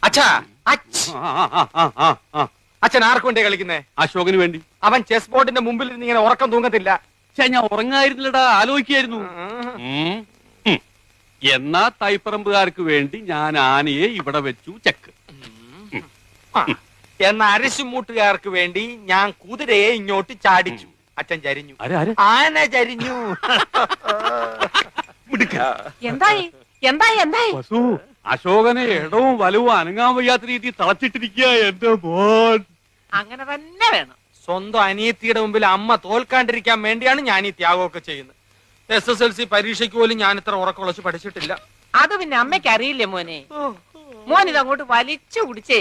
അച്ഛാ, അച്ഛൻ ആർക്ക് വേണ്ടിയാ കളിക്കുന്നേ? അശോകന് വേണ്ടി. അവൻ ചെസ് ബോർഡിന്റെ മുമ്പിൽ ഇരുന്ന് ഇങ്ങനെ ഉറക്കം തൂങ്ങത്തില്ല. ഞാൻ ഉറങ്ങായിരുന്നില്ലടാ, ആലോചിക്കായിരുന്നു. എന്നാ തൈപ്പറമ്പുകാർക്ക് വേണ്ടി ഞാൻ ആനയെ ഇവിടെ വെച്ചു ചെക്ക്. എന്ന അരിശുമൂട്ടുകാർക്ക് വേണ്ടി ഞാൻ കുതിരയെ ഇങ്ങോട്ട് ചാടിച്ചു. അച്ഛൻ ചരിഞ്ഞു. ആന ചരിഞ്ഞു. എന്തായി എന്തായി എന്തായി? വസു, അശോകനെ ഇടവും വലവും അനങ്ങാൻ വയ്യാത്ത രീതി തളച്ചിട്ടിരിക്കുക എന്റെ മോൻ. അങ്ങനെ തന്നെ വേണം. സ്വന്തം അനിയത്തിയുടെ മുമ്പിൽ അമ്മ തോൽക്കാണ്ടിരിക്കാൻ വേണ്ടിയാണ് ഞാൻ ഈ ത്യാഗമൊക്കെ ചെയ്യുന്നത്. SSLC പരീക്ഷയ്ക്ക് പോലും ഞാൻ ഇത്ര ഉറക്കമുളച്ച് പഠിച്ചിട്ടില്ല. അത് പിന്നെ അമ്മയ്ക്ക് അറിയില്ലേ മോനെ? മോൻ ഇതങ്ങോട്ട് വലിച്ചു കുടിച്ചേ